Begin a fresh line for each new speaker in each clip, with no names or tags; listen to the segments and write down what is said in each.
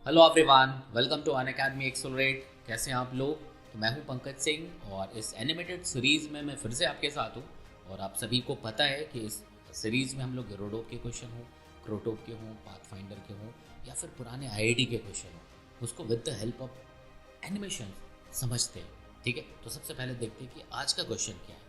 Hello everyone, welcome to Unacademy accelerate. कैसे हैं आप लोग? तो मैं हूं पंकज सिंह और इस एनिमेटेड सीरीज़ में मैं फिर से आपके साथ हूं। और आप सभी को पता है कि इस सीरीज़ में हम लोग यूरोडोप के क्वेश्चन हों, क्रोटोप के हों, पाथफाइंडर के हों या फिर पुराने आईआईटी के क्वेश्चन हों, उसको with the help of animation समझते हैं। ठीक है, तो सबसे पहले देखते हैं कि आज का क्वेश्चन क्या है।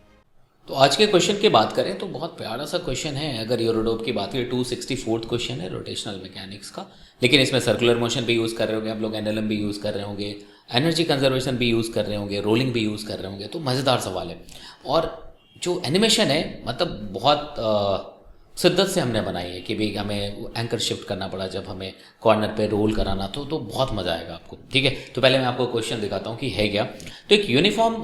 तो आज के क्वेश्चन की बात करें तो बहुत प्यारा सा क्वेश्चन है। अगर यूरोडोप की बात करें 264th क्वेश्चन है रोटेशनल मैकेनिक्स का, लेकिन इसमें सर्कुलर मोशन भी यूज़ कर रहे होंगे आप लोग, एनएलएम भी यूज़ कर रहे होंगे, एनर्जी कंजर्वेशन भी यूज़ कर रहे होंगे, रोलिंग भी यूज़ कर रहे होंगे। तो मज़ेदार सवाल है। और जो एनिमेशन है मतलब बहुत शिद्दत से हमने बनाई है कि भाई हमें एंकर शिफ्ट करना पड़ा जब हमें कॉर्नर पे रोल कराना तो बहुत मज़ा आएगा आपको। ठीक है, तो पहले मैं आपको क्वेश्चन दिखाता हूँ कि है क्या। तो एक यूनिफॉर्म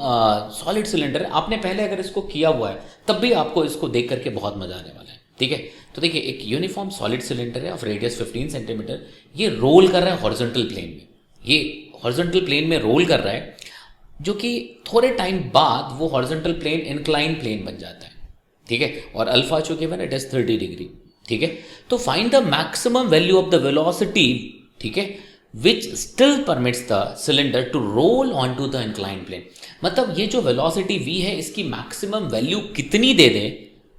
सॉलिड सिलेंडर, आपने पहले अगर इसको किया हुआ है तब भी आपको इसको देख करके बहुत मज़ा आने वाला है। ठीक है, तो देखिए एक यूनिफॉर्म सॉलिड सिलेंडर है ऑफ रेडियस 15 सेंटीमीटर। ये रोल कर रहा है हॉरिजॉन्टल प्लेन में, ये हॉरिजॉन्टल प्लेन में रोल कर रहा है, जो कि थोड़े टाइम बाद वो हॉरिजॉन्टल प्लेन इंक्लाइन प्लेन बन जाता है। ठीक है, और अल्फा जो गिवन है इट इज 30 डिग्री। ठीक है, तो find the maximum value of the velocity, ठीक है, which still permits the cylinder to roll on to the incline plane. मतलब ये जो वेलोसिटी v है इसकी मैक्सिमम वैल्यू कितनी दे दें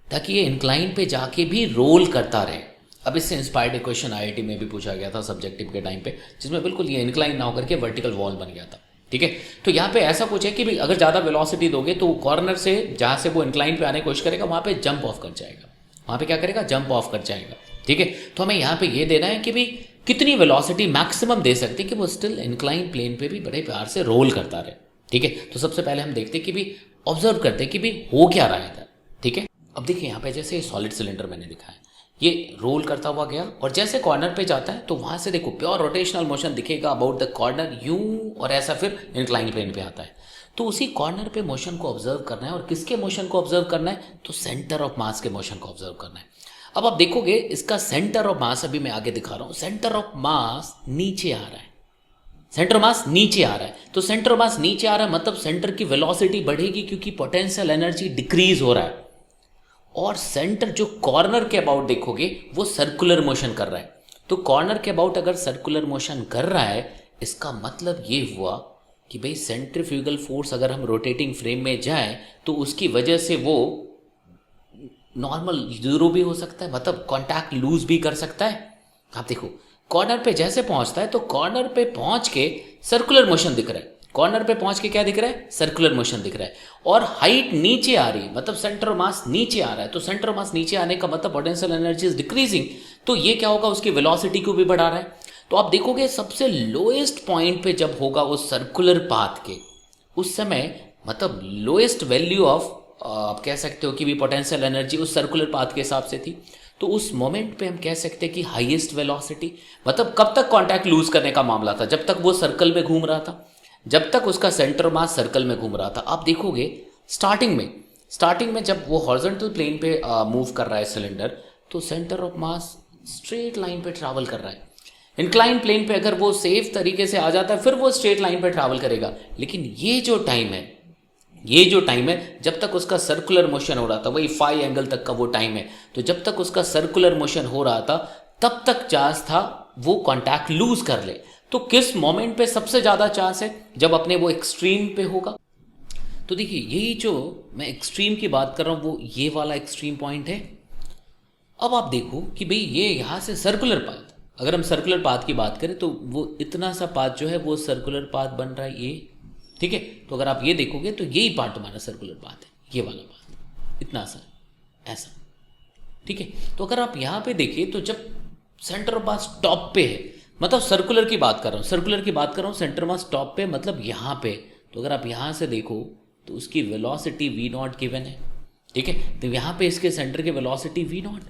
ताकि ये इंक्लाइन पे जाके भी रोल करता रहे। अब इससे इंस्पायर्ड एक क्वेश्चन आईआईटी में भी पूछा गया था सब्जेक्टिव के टाइम पे, जिसमें बिल्कुल ये इंक्लाइन ना होकर के वर्टिकल वॉल बन गया था। ठीक है, तो यहाँ पे ऐसा कुछ है कि भाई अगर ज़्यादा वेलोसिटी दोगे तो कॉर्नर से जहाँ से वो इंक्लाइन पे आने की कोशिश करेगा वहाँ पे जंप ऑफ कर जाएगा, वहाँ पे क्या करेगा, जंप ऑफ कर जाएगा। ठीक है, तो हमें यहाँ पे ये देना है कि भाई कितनी वेलोसिटी मैक्सिमम दे सकते हैं कि वो स्टिल इंक्लाइन प्लेन पे भी बड़े प्यार से रोल करता रहे। ठीक है, तो सबसे पहले हम देखते हैं कि भाई ऑब्जर्व करते हैं कि भाई हो क्या रहा है इधर। ठीक है, अब देखिए यहाँ पे जैसे सॉलिड सिलेंडर मैंने दिखाया, ये रोल करता हुआ गया और जैसे कॉर्नर पे जाता है तो वहां से देखो प्योर रोटेशनल मोशन दिखेगा अबाउट द कॉर्नर यूं, और ऐसा फिर इंक्लाइन प्लेन पे आता है। तो उसी कॉर्नर पे मोशन को ऑब्जर्व करना है। और किसके मोशन को ऑब्जर्व करना है? तो सेंटर ऑफ मास के मोशन को ऑब्जर्व करना है। अब आप देखोगे इसका सेंटर ऑफ मास, अभी मैं आगे दिखा रहा हूं, सेंटर ऑफ मास नीचे आ रहा है, सेंटर मास नीचे आ रहा है। तो सेंटर मास नीचे आ रहा है मतलब सेंटर की वेलोसिटी बढ़ेगी क्योंकि पोटेंशियल एनर्जी डिक्रीज हो रहा है। और सेंटर जो कॉर्नर के अबाउट देखोगे वो सर्कुलर मोशन कर रहा है। तो कॉर्नर के अबाउट अगर सर्कुलर मोशन कर रहा है इसका मतलब ये हुआ कि भाई सेंट्रीफ्यूगल फोर्स अगर हम रोटेटिंग फ्रेम में जाए तो उसकी वजह से वो नॉर्मल जीरो भी हो सकता है, मतलब कॉन्टैक्ट लूज भी कर सकता है। आप देखो कॉर्नर पे जैसे पहुंचता है तो कॉर्नर पे पहुंच के सर्कुलर मोशन दिख रहा है, कॉर्नर पे पहुंच के क्या दिख रहा है, सर्कुलर मोशन दिख रहा है। और हाइट नीचे आ रही है मतलब सेंटर ऑफ मास नीचे आ रहा है। तो सेंटर ऑफ मास नीचे आने का मतलब पोटेंशियल एनर्जी इज डिक्रीजिंग, तो ये क्या होगा, उसकी वेलोसिटी को भी बढ़ा रहा है। तो आप देखोगे सबसे लोएस्ट पॉइंट पे जब होगा उस सर्कुलर पाथ के, उस समय मतलब लोएस्ट वैल्यू ऑफ आप कह सकते हो कि भी पोटेंशियल एनर्जी उस सर्कुलर पाथ के हिसाब से थी। तो उस मोमेंट पे हम कह सकते हैं कि हाईएस्ट वेलोसिटी, मतलब कब तक कांटेक्ट लूज करने का मामला था, जब तक वो सर्कल में घूम रहा था, जब तक उसका सेंटर मास सर्कल में घूम रहा था। आप देखोगे स्टार्टिंग में जब वो हॉरिजॉन्टल प्लेन पे मूव कर रहा है सिलेंडर, तो centre of mass straight line पे ट्रैवल कर रहा है। इंक्लाइन प्लेन पे अगर वो सेफ तरीके से आ जाता है फिर वो स्ट्रेट लाइन पे ट्रैवल करेगा। लेकिन ये जो टाइम है जब तक उसका सर्कुलर मोशन हो रहा था, वही फाई एंगल तक का वो टाइम है, तो जब तक उसका सर्कुलर मोशन हो रहा था तब तक चांस था वो कांटेक्ट लूज कर ले। तो किस मोमेंट पे सबसे ज्यादा चांस है? जब अपने वो एक्सट्रीम पे होगा। तो देखिए यही जो मैं एक्सट्रीम की बात कर रहा हूं वो ये वाला एक्सट्रीम पॉइंट है। अब आप देखो कि भाई ये यहां से सर्कुलर पाथ, अगर हम सर्कुलर पाथ की बात करें तो वो इतना सा पाथ जो है वो सर्कुलर पाथ बन रहा है ये। ठीक है, तो अगर आप ये देखोगे तो यही पार्ट हमारा सर्कुलर पाथ है, ये वाला पाथ इतना सा ऐसा। ठीक है, तो अगर आप यहां पे देखिए तो जब सेंटर ऑफ मास टॉप पे है, मतलब सर्कुलर की बात कर रहा हूँ, सेंटर मास टॉप पे मतलब यहाँ पे, तो अगर आप यहाँ से देखो तो उसकी वेलोसिटी v नॉट गिवन है। ठीक है, तो यहाँ पे इसके सेंटर की वेलोसिटी v नॉट,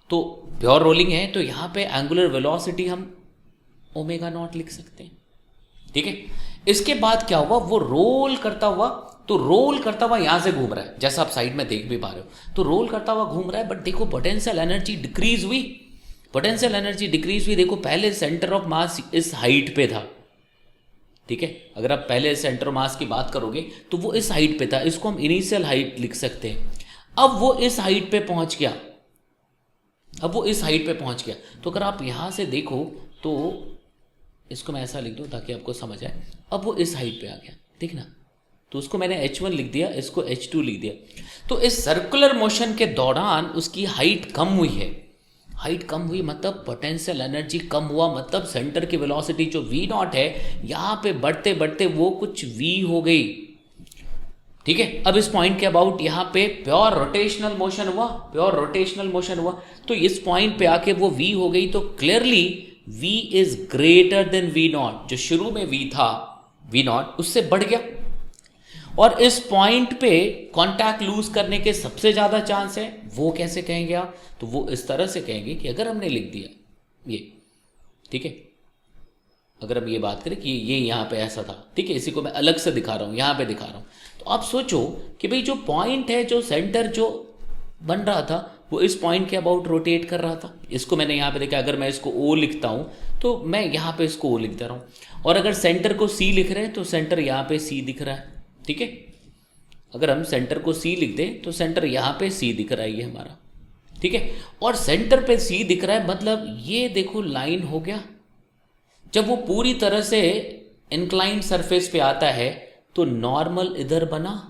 तो प्योर रोलिंग है तो यहाँ पे एंगुलर वेलोसिटी हम ओमेगा नॉट लिख सकते हैं। ठीक है, इसके बाद क्या हुआ, वो रोल करता हुआ यहां से घूम रहा है, जैसा आप साइड में देख भी पा रहे हो, तो रोल करता हुआ घूम रहा है। बट देखो पोटेंशियल एनर्जी डिक्रीज हुई, देखो पहले सेंटर ऑफ मास इस हाइट पे था। ठीक है, अगर आप पहले सेंटर ऑफ मास की बात करोगे तो वो इस हाइट पे था, इसको हम इनिशियल हाइट लिख सकते हैं। अब वो इस हाइट पे पहुंच गया, तो अगर आप यहां से देखो तो इसको मैं ऐसा लिख दूँ ताकि आपको समझ आए। अब वो इस हाइट पे आ गया, ठीक ना, तो उसको मैंने h1 लिख दिया, इसको h2 लिख दिया। तो इस सर्कुलर मोशन के दौरान उसकी हाइट कम हुई है। हाइट कम हुई मतलब पोटेंशियल एनर्जी कम हुआ, मतलब सेंटर की वेलोसिटी जो v नॉट है यहाँ पे बढ़ते बढ़ते वो कुछ v हो गई, ठीक है। अब इस पॉइंट के अबाउट यहाँ पे प्योर रोटेशनल मोशन हुआ, प्योर रोटेशनल मोशन हुआ, तो इस पॉइंट पे आके वो v हो गई। तो clearly v is greater than v not, जो शुरू में v था v नॉट उससे बढ़ गया। और इस पॉइंट पे कांटेक्ट लूज करने के सबसे ज्यादा चांस है। वो कैसे कहेंगे आप, तो वो इस तरह से कहेंगे कि अगर हमने लिख दिया ये, ठीक है, अगर हम ये बात करें कि ये यहाँ पे ऐसा था, ठीक है, इसी को मैं अलग से दिखा रहा हूँ, यहाँ पे दिखा रहा हूँ, तो आप सोचो कि भाई जो पॉइंट है, जो सेंटर जो बन रहा था वो इस पॉइंट के अबाउट रोटेट कर रहा था। इसको मैंने यहाँ पे देखा, अगर मैं इसको ओ लिखता हूँ तो मैं यहाँ पे इसको ओ लिख दे रहा हूँ, और अगर सेंटर को सी लिख रहे हैं तो सेंटर यहाँ पे सी दिख रहा है, ठीक है। अगर हम सेंटर को सी लिख दें तो सेंटर यहाँ पे सी दिख रहा है ये हमारा, ठीक है। और सेंटर पे सी दिख रहा है मतलब ये देखो लाइन हो गया। जब वो पूरी तरह से इंक्लाइंड सरफेस पे आता है तो नॉर्मल इधर बना,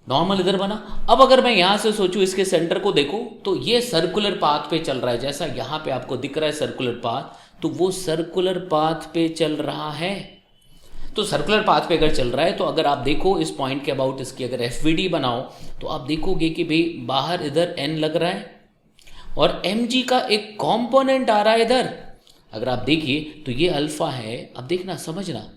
नॉर्मल इधर बना। अब अगर मैं यहां से सोचूं इसके सेंटर को देखो तो ये सर्कुलर पाथ पे चल रहा है, जैसा यहां पे आपको दिख रहा है सर्कुलर पाथ, तो वो सर्कुलर पाथ पे चल रहा है। तो सर्कुलर पाथ पे अगर चल रहा है तो अगर आप देखो इस पॉइंट के अबाउट इसकी अगर एफवीडी बनाओ तो आप देखोगे कि भाई बाहर इधर एन लग रहा है और mg का एक कंपोनेंट आ रहा है इधर। अगर आप देखिए तो ये अल्फा है, अब देखना समझना,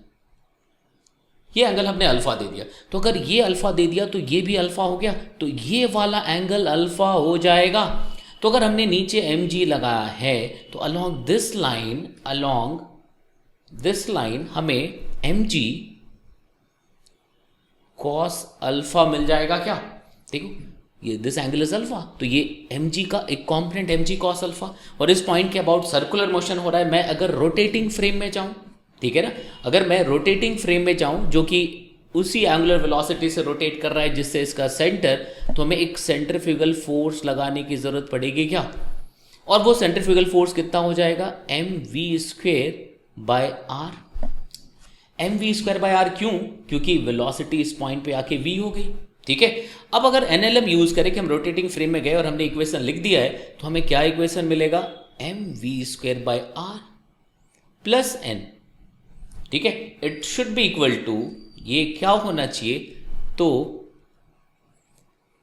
ये एंगल हमने अल्फा दे दिया, तो अगर ये अल्फा दे दिया तो ये भी अल्फा हो गया, तो ये वाला एंगल अल्फा हो जाएगा। तो अगर हमने नीचे mg लगाया है तो अलोंग दिस लाइन हमें mg cos अल्फा मिल जाएगा क्या, देखो ये दिस एंगल इज अल्फा, तो ये mg का एक कॉम्पोनेंट mg cos अल्फा। और इस पॉइंट के अबाउट सर्कुलर मोशन हो रहा है। मैं अगर रोटेटिंग फ्रेम में जाऊं, ठीक है ना, अगर मैं रोटेटिंग फ्रेम में जाऊं जो कि उसी एंगुलर वेलोसिटी से रोटेट कर रहा है जिससे इसका सेंटर, तो हमें एक सेंट्रीफ्यूगल फोर्स लगाने की जरूरत पड़ेगी क्या, और वो सेंट्रीफ्यूगल फोर्स कितना हो जाएगा, mv²/r। mv²/r क्यों, क्योंकि वेलोसिटी इस पॉइंट पे आके v हो गई, ठीक है। अब अगर एनएलएम यूज करें कि हम रोटेटिंग फ्रेम में गए और हमने इक्वेशन लिख दिया है, तो हमें क्या इक्वेशन मिलेगा, mv²/r प्लस n, ठीक है। It should be equal to, ये क्या होना चाहिए, तो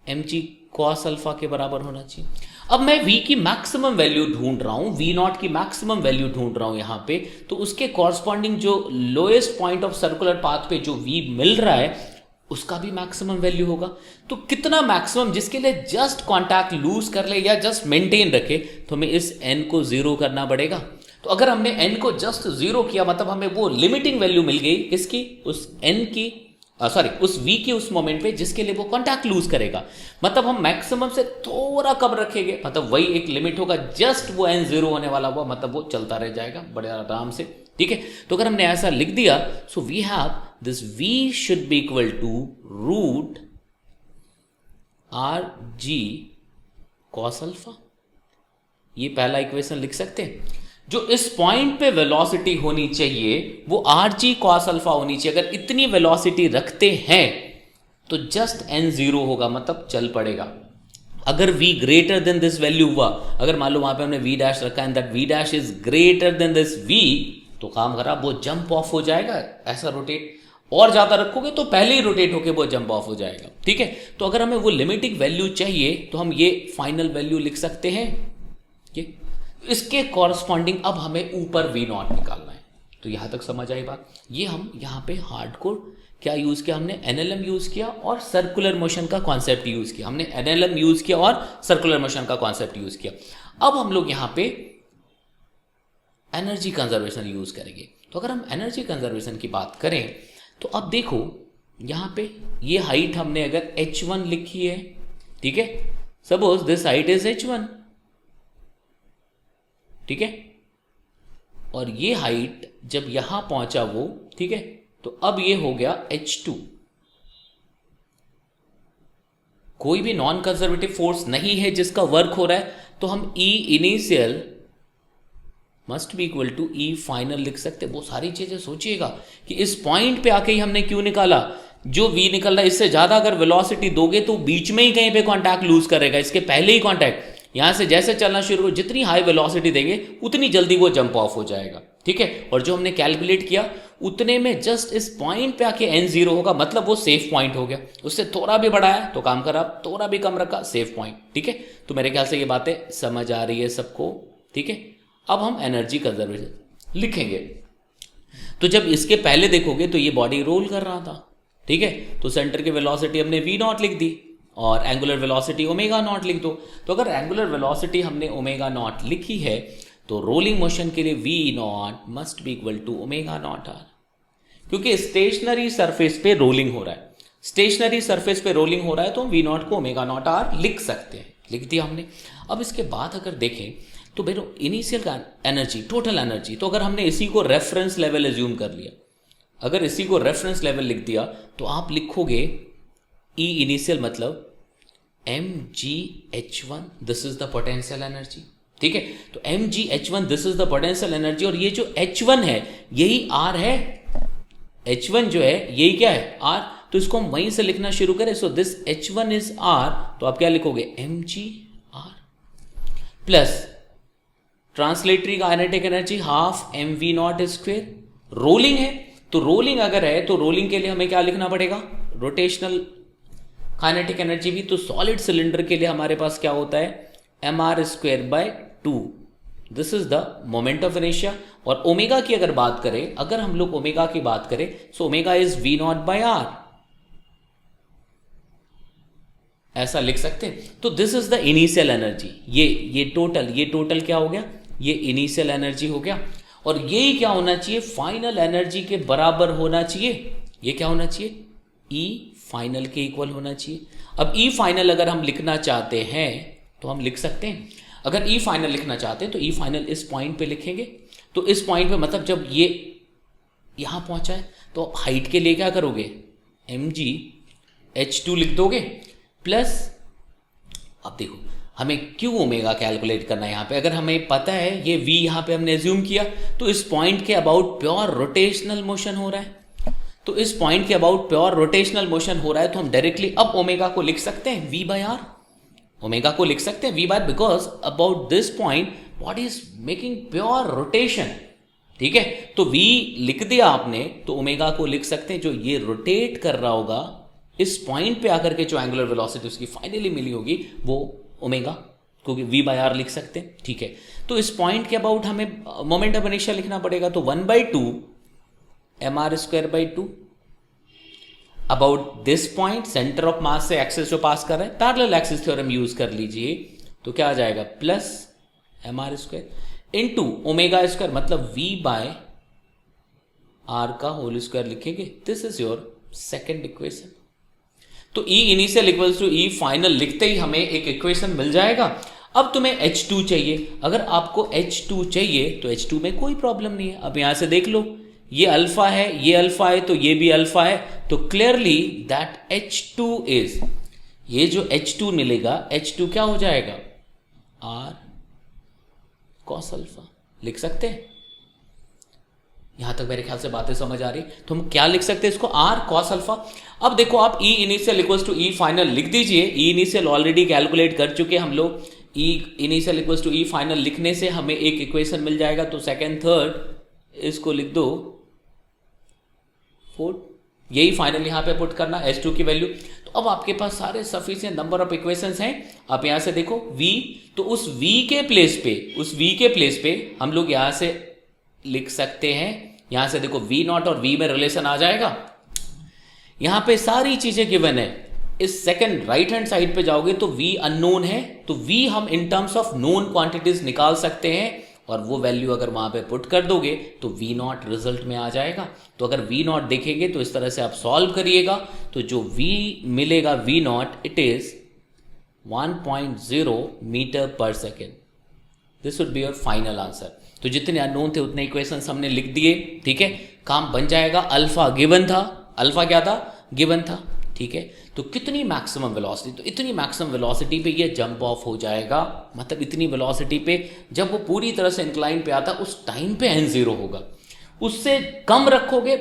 mg cos अल्फा के बराबर होना चाहिए। अब मैं v की मैक्सिमम वैल्यू ढूंढ रहा हूं, v नॉट की मैक्सिमम वैल्यू ढूंढ रहा हूं यहां पे, तो उसके कॉरस्पॉन्डिंग जो lowest point of circular path पे जो v मिल रहा है उसका भी मैक्सिमम वैल्यू होगा। तो कितना मैक्सिमम, जिसके लिए जस्ट कांटेक्ट लूज कर ले या जस्ट मेंटेन रखे, तो हमें इस n को जीरो करना पड़ेगा। तो अगर हमने n को जस्ट जीरो किया मतलब हमें वो लिमिटिंग वैल्यू मिल गई किसकी, उस n की, उस v की उस मोमेंट पे जिसके लिए वो कांटेक्ट लूज करेगा। मतलब हम मैक्सिमम से थोड़ा कम रखेंगे, मतलब वही एक लिमिट होगा, जस्ट वो n जीरो होने वाला हुआ, मतलब वो चलता रह जाएगा बड़े आराम से, ठीक है। तो अगर हमने ऐसा लिख दिया, so we have this v should be equal to root R G cos alpha. ये पहला इक्वेशन लिख सकते हैं। जो इस पॉइंट पे वेलोसिटी होनी चाहिए वो आर जी कॉस अल्फा होनी चाहिए। अगर इतनी वेलोसिटी रखते हैं तो जस्ट n जीरो होगा, मतलब चल पड़ेगा। अगर v greater than this value हुआ, अगर मान लो वहां पे हमने v डैश रखा and that v dash is greater than this v, तो काम खराब, वो जंप ऑफ हो जाएगा। ऐसा रोटेट और ज्यादा रखोगे तो पहले ही रोटेट होके वो जंप ऑफ हो जाएगा, ठीक है। तो अगर हमें वो लिमिटिंग वैल्यू चाहिए तो हम ये फाइनल वैल्यू लिख सकते हैं, ये इसके कॉरस्पॉन्डिंग अब हमें ऊपर v नॉट निकालना है। तो यहां तक समझ आई बात। ये हम यहां पे हार्डकोर क्या यूज किया, हमने एनएलएम यूज किया और सर्कुलर मोशन का कॉन्सेप्ट यूज किया। हमने एनएलएम यूज किया और सर्कुलर मोशन का कॉन्सेप्ट यूज किया। अब हम लोग यहां पे एनर्जी कंजर्वेशन यूज करेंगे। तो अगर हम एनर्जी कंजर्वेशन की बात करें तो अब देखो यहां पे ये हाइट हमने अगर h1 लिखी है, ठीक है, suppose this height is h1, ठीक है, और ये हाइट जब यहां पहुंचा वो, ठीक है, तो अब ये हो गया h2। कोई भी नॉन कंजर्वेटिव फोर्स नहीं है जिसका वर्क हो रहा है, तो हम E initial must be equal to E final लिख सकते। वो सारी चीजें सोचिएगा कि इस पॉइंट पे आके ही हमने क्यों निकाला। जो v निकल रहा है इससे ज्यादा अगर वेलोसिटी दोगे तो बीच में ही कहीं पे कांटेक्ट लूज करेगा, इसके पहले ही कांटेक्ट। यहां से जैसे चलना शुरू हो, जितनी हाई वेलोसिटी देंगे उतनी जल्दी वो जंप ऑफ हो जाएगा, ठीक है। और जो हमने कैलकुलेट किया उतने में जस्ट इस पॉइंट पे आके n0 होगा, मतलब वो सेफ पॉइंट हो गया। उससे थोड़ा भी बढ़ाया तो काम खराब, थोड़ा भी कम रखा सेफ पॉइंट, ठीक है। तो मेरे ख्याल से ये बातें समझ आ रही है सबको, ठीक है। अब हम एनर्जी कंजर्वेशन लिखेंगे। तो जब इसके पहले देखोगे तो ये बॉडी रोल कर रहा था, ठीक है। तो सेंटर की वेलोसिटी हमने v नॉट लिख दी और एंगुलर वेलोसिटी ओमेगा नॉट लिख दो। तो अगर एंगुलर वेलोसिटी हमने ओमेगा नॉट लिखी है तो रोलिंग मोशन के लिए v naught must be equal to omega naught R, क्योंकि स्टेशनरी सरफेस पे रोलिंग हो रहा है। स्टेशनरी सरफेस पे रोलिंग हो रहा है तो हम v नॉट को ओमेगा नॉट आर लिख सकते हैं, लिख दिया हमने। अब इसके बाद अगर देखें तो बेरो इनिशियल एनर्जी, टोटल एनर्जी, तो अगर हमने इसी को रेफरेंस लेवल एज्यूम कर लिया, अगर इसी को रेफरेंस लेवल लिख दिया तो आप लिखोगे ई इनिशियल मतलब mgh1 this is the potential energy, ठीक है। तो mgh1 this is the potential energy, और ये जो h1 है यही r है। h1 जो है यही क्या है, r। तो इसको हम वहीं से लिखना शुरू करें। So this h1 is r, तो आप क्या लिखोगे mgr plus translatory kinetic energy half mv naught square. Rolling है तो रोलिंग अगर है तो रोलिंग के लिए हमें क्या लिखना पड़ेगा, रोटेशनल काइनेटिक एनर्जी भी। तो सॉलिड सिलेंडर के लिए हमारे पास क्या होता है mr square by 2, this is the moment of inertia. और ओमेगा की अगर बात करें, अगर हम लोग ओमेगा की बात करें, so omega is v naught by r, ऐसा लिख सकते हैं। तो this is the initial energy. ये टोटल क्या हो गया, ये इनिशियल एनर्जी हो गया। और यही क्या होना चाहिए, फाइनल एनर्जी के बराबर होना चाहिए। ये क्या होना चाहिए, ई फाइनल के इक्वल होना चाहिए। अब ई फाइनल अगर हम लिखना चाहते हैं तो हम लिख सकते हैं। अगर ई फाइनल लिखना चाहते हैं तो ई फाइनल इस पॉइंट पे लिखेंगे। तो इस पॉइंट पे मतलब जब ये यहां पहुंचा है तो हाइट के लिए क्या करोगे, mgh2 लिख दोगे प्लस, अब देखो हमें क्यों ओमेगा कैलकुलेट करना है यहाँ पे। अगर हमें पता है ये v यहाँ पे हमने एज्यूम किया, तो इस पॉइंट के अबाउट प्योर रोटेशनल मोशन हो रहा है। तो इस पॉइंट के अबाउट प्योर रोटेशनल मोशन हो रहा है तो हम डायरेक्टली अब ओमेगा को लिख सकते हैं v बाय आर। ओमेगा को लिख सकते हैं v by, because about this point body is making pure rotation, ठीक है। तो v लिख दिया आपने तो ओमेगा को लिख सकते हैं, जो ये रोटेट कर रहा होगा इस पॉइंट पे आकर के जो एंगुलर वेलोसिटी उसकी फाइनली मिली होगी वो ओमेगा, क्योंकि v बाय आर लिख सकते हैं, ठीक है। तो इस पॉइंट के अबाउट हमें मोमेंट ऑफ इनर्शिया लिखना पड़ेगा। तो 1/2 mr square by 2 about this point, centre of mass से एक्सिस जो पास कर रहे हैं, पैरेलल एक्सिस थ्योरम यूज कर लीजिए। तो क्या आ जाएगा, plus mr square into omega square, मतलब v बाय आर का होल स्क्वायर लिखेंगे। This is your second equation. तो E initial equals to E final लिखते ही हमें एक इक्वेशन मिल जाएगा। अब तुम्हें H2 चाहिए। अगर आपको H2 चाहिए तो H2 में कोई प्रॉब्लम नहीं है। अब यहां से देख लो, ये अल्फा है, ये अल्फा है, तो ये भी अल्फा है। तो क्लियरली दैट H2 इज, ये जो H2 मिलेगा, H2 क्या हो जाएगा, R cos अल्फा लिख सकते हैं। यहां तक मेरे ख्याल से बातें समझ आ रही। तो हम क्या लिख सकते हैं इसको, R cos अल्फा। अब देखो आप E initial equals to E final लिख दीजिए। E इनिशियल ऑलरेडी कैलकुलेट कर चुके हम लोग। E initial equals to E final लिखने से हमें एक इक्वेशन मिल जाएगा। तो सेकंड थर्ड इसको लिख दो, फोर्थ, यही फाइनल यहां पे पुट करना H2 की वैल्यू। तो अब आपके पास सारे सफिशिएंट नंबर ऑफ इक्वेशंस हैं। आप यहां से देखो V, तो उस V के प्लेस पे हम लोग यहां से लिख सकते हैं। यहां से देखो V नॉट और V में रिलेशन आ जाएगा। यहां पे सारी चीजें गिवन है। इस सेकंड राइट हैंड साइड पे जाओगे तो V अननोन है, तो V हम in terms of known quantities निकाल सकते हैं और वो वैल्यू अगर वहां पे पुट कर दोगे तो V नॉट रिजल्ट में आ जाएगा। तो अगर V नॉट देखेंगे तो इस तरह से आप सॉल्व करिएगा तो जो V मिलेगा V naught, it is 1.0 metre per second. This would be your final answer. तो जितने अननोन थे उतने इक्वेशंस हमने लिख दिए, ठीक है, काम बन जाएगा। अल्फा गिवन था, अल्फा क्या था, गिवन था। ठीक है। तो कितनी मैक्सिमम वेलोसिटी, तो इतनी मैक्सिमम वेलोसिटी पे ये जंप ऑफ हो जाएगा, मतलब इतनी वेलोसिटी पे जब वो पूरी तरह से इंक्लाइन पे आता उस टाइम पे n0 होगा। उससे कम रखोगे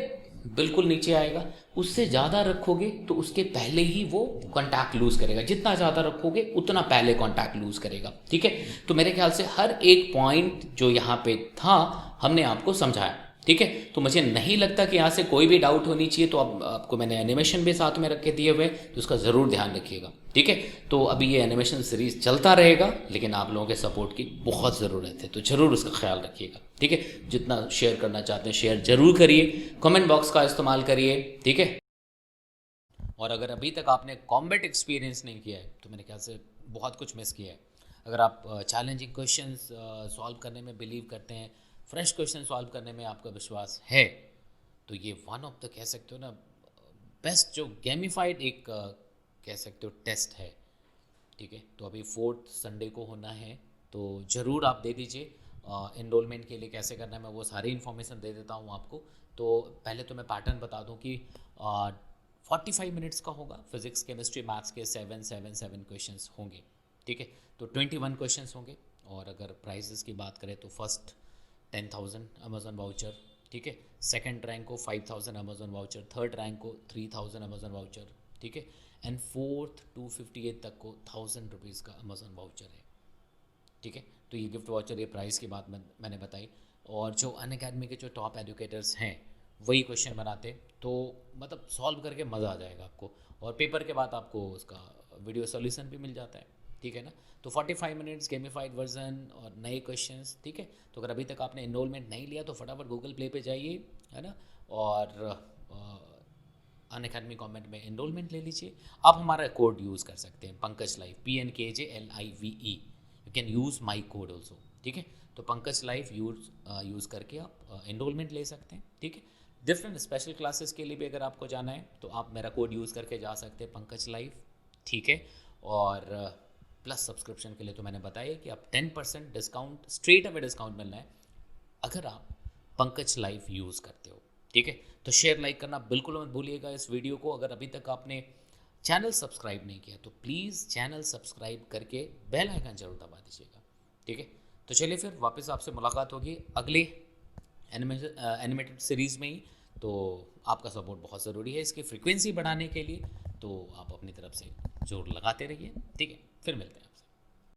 बिल्कुल नीचे आएगा, उससे ज़्यादा रखोगे तो उसके पहले ही वो कॉन्टैक्ट लूज़ करेगा, जितना ज़्यादा रखोगे उतना पहले कॉन्टैक्ट लूज़ करेगा, ठीक है। तो मेरे ख्याल से हर एक पॉइंट जो यहाँ पे था हमने आपको समझाया, ठीक है। तो मुझे नहीं लगता कि यहाँ से कोई भी डाउट होनी चाहिए, तो अब आपको मैंने एनिमेशन भी साथ में रख के दिए हुए, तो उसका ज़रूर ध्यान रखिएगा, ठीक है। तो अभी ये एनिमेशन सीरीज़ चलता रहेगा, लेकिन आप लोगों के सपोर्ट की बहुत ज़रूरत है, तो ज़रूर उसका ख्याल रखिएगा, ठीक है। जितना शेयर करना चाहते हैं शेयर ज़रूर करिए, कमेंट बॉक्स का इस्तेमाल करिए, ठीक है। और अगर अभी तक आपने कॉम्बैट एक्सपीरियंस नहीं किया है तो मेरे ख्याल से बहुत कुछ मिस किया है। अगर आप चैलेंजिंग क्वेश्चंस सॉल्व करने में बिलीव करते हैं, फ्रेश क्वेश्चन सॉल्व करने में आपका विश्वास है, तो ये वन ऑफ द कह सकते हो ना बेस्ट जो गेमिफाइड एक कह सकते हो टेस्ट है, ठीक है। तो अभी 4th संडे को होना है, तो ज़रूर आप दे दीजिए। एनरोलमेंट के लिए कैसे करना है मैं वो सारी इन्फॉर्मेशन दे देता हूँ आपको। तो पहले तो मैं पैटर्न बता दूँ कि 45 मिनट्स का होगा, फिजिक्स केमिस्ट्री मैथ्स के 7 क्वेश्चंस होंगे, ठीक है। तो 21 क्वेश्चंस होंगे। और अगर प्राइजेस की बात करें तो फर्स्ट 10,000 अमेजोन वाउचर, ठीक है। सेकंड रैंक को 5,000 अमेजोन वाउचर, थर्ड रैंक को 3,000 अमेजोन वाउचर, ठीक है। एंड फोर्थ 258 तक को 1,000 रुपीज़ का अमेजोन वाउचर है, ठीक है। तो ये गिफ्ट वाउचर, ये प्राइस की बात मैंने बताई। और जो अनअकैडमी के जो टॉप एजुकेटर्स हैं वही क्वेश्चन बनाते, तो मतलब सॉल्व करके मज़ा आ जाएगा आपको। और पेपर के बाद आपको उसका वीडियो सॉल्यूशन भी मिल जाता है, ठीक है ना। तो 45 मिनट्स गेमिफाइड वर्जन और नए क्वेश्चंस, ठीक है। तो अगर अभी तक आपने एनरोलमेंट नहीं लिया तो फटाफट गूगल प्ले पे जाइए, है ना, और अनअकैडमी कमेंट में एनरोलमेंट ले लीजिए। आप हमारा कोड यूज़ कर सकते हैं, Pankaj live, PNKJLIVE, you can use my code also, ठीक है। तो पंकज लाइव यूज़ करके आप एनरोलमेंट ले सकते हैं, ठीक है। डिफरेंट स्पेशल क्लासेस के लिए भी अगर आपको जाना है तो आप मेरा कोड यूज़ करके जा सकते हैं, पंकज लाइव, ठीक है। और प्लस सब्सक्रिप्शन के लिए तो मैंने बताया कि आप 10% डिस्काउंट, स्ट्रेट अवे डिस्काउंट मिलना है अगर आप पंकज लाइव यूज़ करते हो, ठीक है। तो शेयर लाइक करना बिल्कुल मत भूलिएगा इस वीडियो को। अगर अभी तक आपने चैनल सब्सक्राइब नहीं किया तो प्लीज़ चैनल सब्सक्राइब करके बेल आइकन जरूर दबा दीजिएगा, ठीक है। तो चलिए फिर वापस आपसे मुलाकात होगी अगले एनिमेटेड सीरीज़ में ही। तो आपका सपोर्ट बहुत ज़रूरी है इसकी फ्रीक्वेंसी बढ़ाने के लिए, तो आप अपनी तरफ से जोर लगाते रहिए, ठीक है। फिर मिलते हैं।